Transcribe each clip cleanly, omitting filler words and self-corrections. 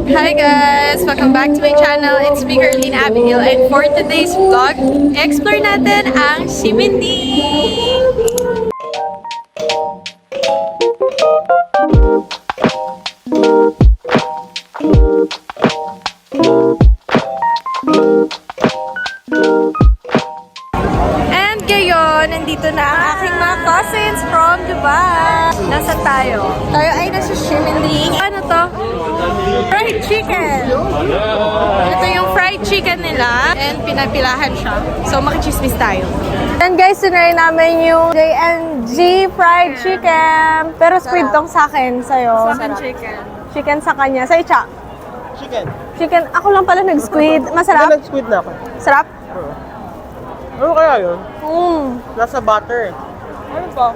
Hi guys! Welcome back to my channel. It's me, Carlene Abigail, and for today's vlog, explore natin ang Ximending! And ngayon, nandito na ang aking mga cousins from Dubai. Nasaan tayo? Tayo ay nasa Ximending. Ano to? Fried chicken! Ito yung fried chicken nila and pinapilahan siya. So makichismis tayo. And guys, sinry namin yung J&G fried chicken. Pero squid tong sa akin, sa'yo. Sa akin chicken. Chicken sa kanya. Sa Icha? Chicken. Chicken. Ako lang pala nag-squid. Masarap? Nag-squid na ako. Sarap? Ano kaya yun? Nasa butter. Ano pa?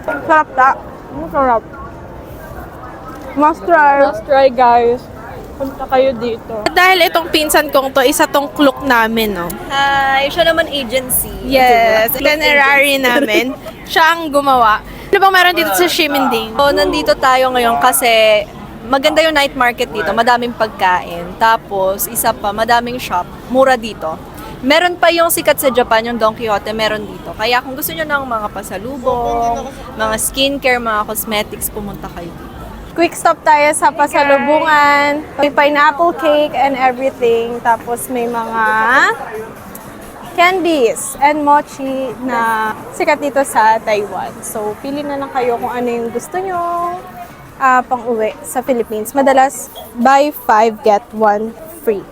Sarap ta. Sarap. Must try. Must try, guys. Punta kayo dito. Dahil itong pinsan kong to, isa tong clook namin, no? Hi! Siya naman agency. Yes. Itinerary namin. Siya ang gumawa. Ano bang meron dito sa Ximending? So, nandito tayo ngayon kasi maganda yung night market dito. Madaming pagkain. Tapos, isa pa, madaming shop. Mura dito. Meron pa yung sikat sa Japan, yung Don Quijote, meron dito. Kaya kung gusto nyo ng mga pasalubong, mga skincare, mga cosmetics, pumunta kayo dito. Quick stop tayo sa pasalubungan. May pineapple cake and everything. Tapos may mga candies and mochi na sikat dito sa Taiwan. So, pili na lang kayo kung ano yung gusto nyo pang uwi sa Philippines. Madalas, buy 5, get 1 free.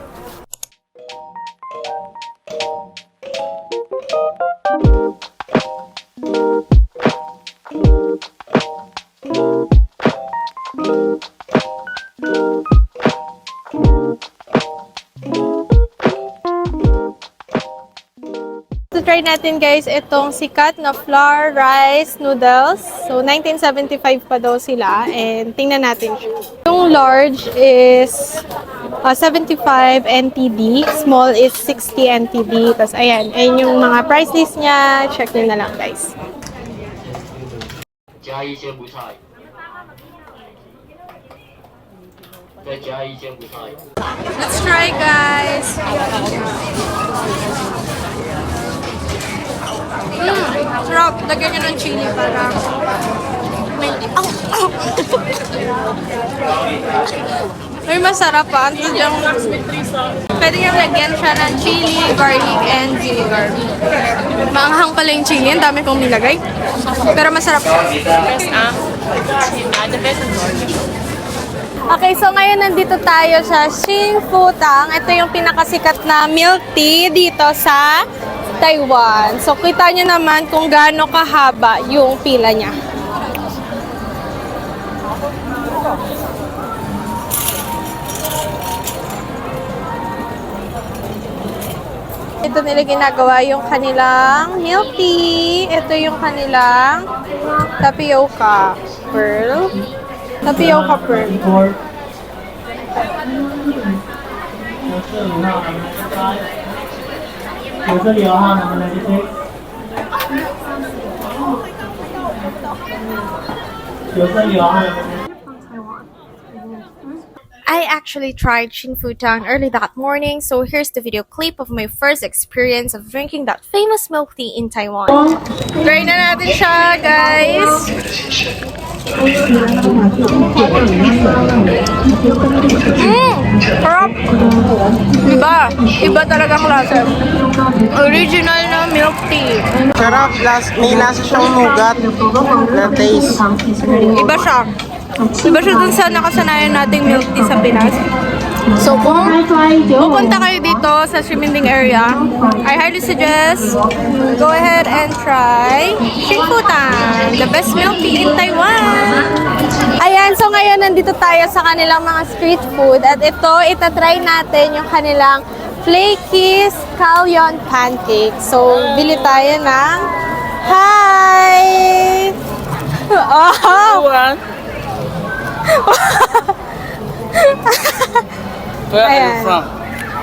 Try natin guys itong sikat na flour rice noodles. So 1975 pa daw sila and tingnan natin siya. Yung large is 75 NTD, small is 60 NTD. Tapos ayan, yung mga price list niya. Check nyo na lang guys. Let's try guys. Sarap. Lagyan nyo ng chili para may... Ay, masarap pa. Pwede nyo lagyan siya ng chili, garlic, and vinegar. Maanghang pala yung chili. Ang dami kong nilagay. Pero masarap pa. Okay, so ngayon nandito tayo sa Xing Fu Tang. Ito yung pinakasikat na milk tea dito sa Taiwan. So, kita nyo naman kung gaano kahaba yung pila niya. Ito nila ginagawa yung kanilang milk tea. Ito yung kanilang tapioca pearl. Tapioca pearl. I actually tried Xing Fu Tang early that morning, so here's the video clip of my first experience of drinking that famous milk tea in Taiwan. Try na natin siya, guys! Sarap! Iba talaga klase. Original na milk tea. Sarap, may lasa siyang nougat na taste. Iba siya. Iba siya dun sa nakasanayan nating milk tea sa Pinas. So kung pupunta kayo dito sa Ximending area, I highly suggest go ahead and try Xing Fu Tang, the best milk tea in Taiwan. Ayan, so ngayon nandito tayo sa kanilang mga street food at ito, itatry natin yung kanilang flaky scallion pancake. So, bili tayo ng hi! Oh! Where are Ayan. you from?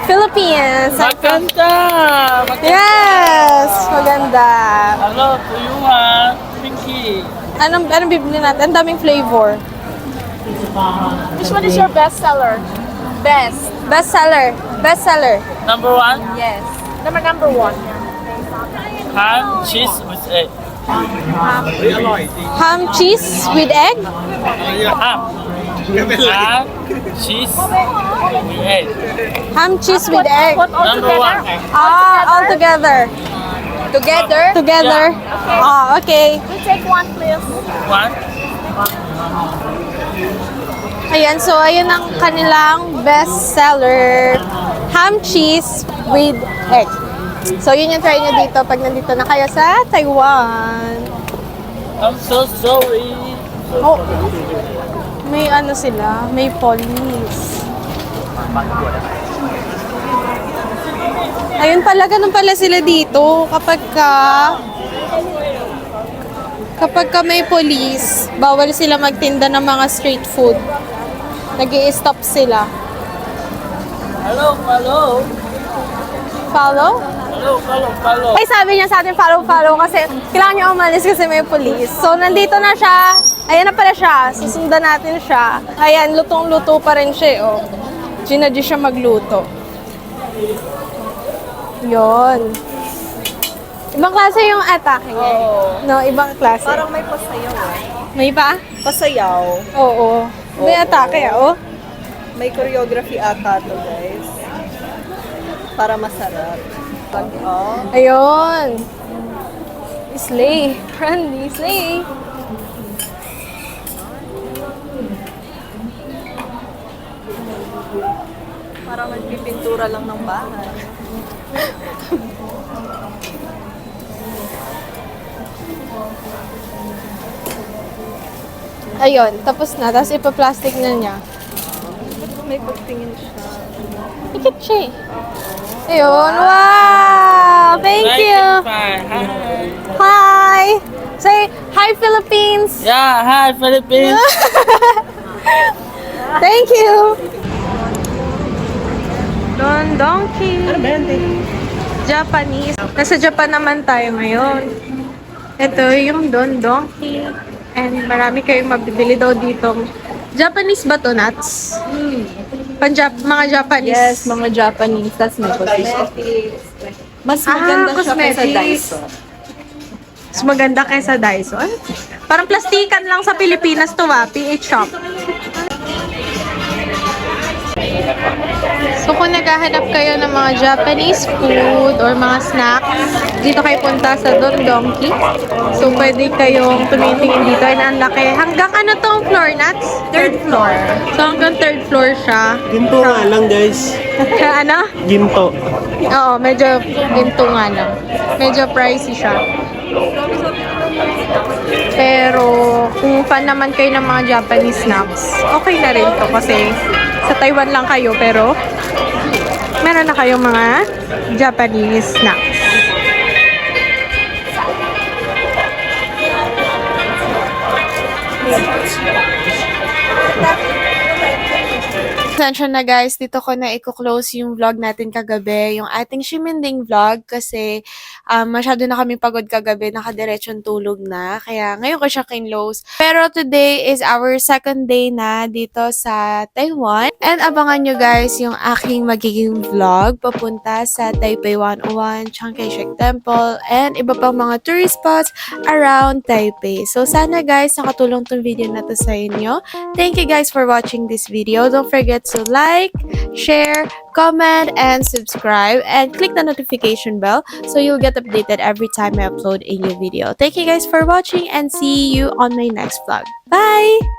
Philippines. Maganda! Yes! Maganda. Hello to you, ha? Pinky. Anong bibili natin? Ang daming flavor. Which one is your best seller? Best. Best seller. Best seller. Number one, Yes. Number one. ham, cheese with egg. Ham cheese with egg? Ham. Ham, cheese with egg. Ham cheese with egg. What all Number together? one. All together. Together? Together. Okay. We take one, please. One. Ayan, so ayan ang kanilang best seller. Ham cheese with egg. So yun yung try nyo dito pag nandito na kayo sa Taiwan. I'm so sorry. Oh, may ano sila, may police. Ayun pala, ganun pala sila dito. Kapag ka may police, bawal sila magtinda ng mga street food. Nag-i-stop sila. Hello, hello. Follow? Hello. Ay, sabi niya sa atin, follow kasi kailangan niya umalis kasi may police. So, nandito na siya. Ayan na pala siya. Susundan natin siya. Ayan, lutong-luto pa rin siya, oh. Ginadyo siya magluto. Yon. Ibang klase yung atake niya. No, ibang klase. Parang may pasayaw eh. May pa? Pasayaw. Oo. May atake, oh. May choreography ata to, guys. Para masarap. Pag, Ayun. Slay. Randy, slay. parang nagpipintura lang ng bahay. Ayun, tapos na. Tapos ipa-plastic na niya. May pagtingin siya. Ikit siya eh. Ayun, wow! Thank you! Hi. Hi! Say, hi Philippines! Yeah, hi Philippines. Thank you! Don Donkey. Japanese. Nasa Japan naman tayo ngayon. Ito yung Don Donkey. And marami kayong mabibili daw dito. Japanese ba to, Nats? Mga Japanese. Yes, mga Japanese. Tas may cosmetics. Mas maganda siya kaysa cosmetics. Daiso. Mas maganda kaysa Daiso. Ay, parang plastikan lang sa Pilipinas to PH shop. So kung naghahanap kayo ng mga Japanese food or mga snacks, dito kayo punta sa Don Donkey. So pwede kayong tumitingin dito. And ang laki. Hanggang ano tong floor, Nats? Third floor. So hanggang third floor siya. Ginto nga lang, guys. Ano? Ginto. Oo, medyo ginto nga lang. Medyo pricey siya. Pero kung fan naman kayo ng mga Japanese snacks, okay na rin to kasi sa Taiwan lang kayo pero meron na kayong mga Japanese snacks. Pasensya na guys, dito ko na i-close yung vlog natin kagabi, yung ating Shiminding vlog kasi masyado na kami pagod kagabi, nakadiretsyon tulog na, kaya ngayon ko siya kinlose. Pero today is our second day na dito sa Taiwan and abangan nyo guys yung aking magiging vlog papunta sa Taipei 101, Chiang Kai-shek Temple and iba pang mga tourist spots around Taipei. So sana guys, nakatulong tong video na to sa inyo. Thank you guys for watching this video. Don't forget to like, share, comment, and subscribe. And click the notification bell so you'll get updated every time I upload a new video. Thank you guys for watching and see you on my next vlog. Bye!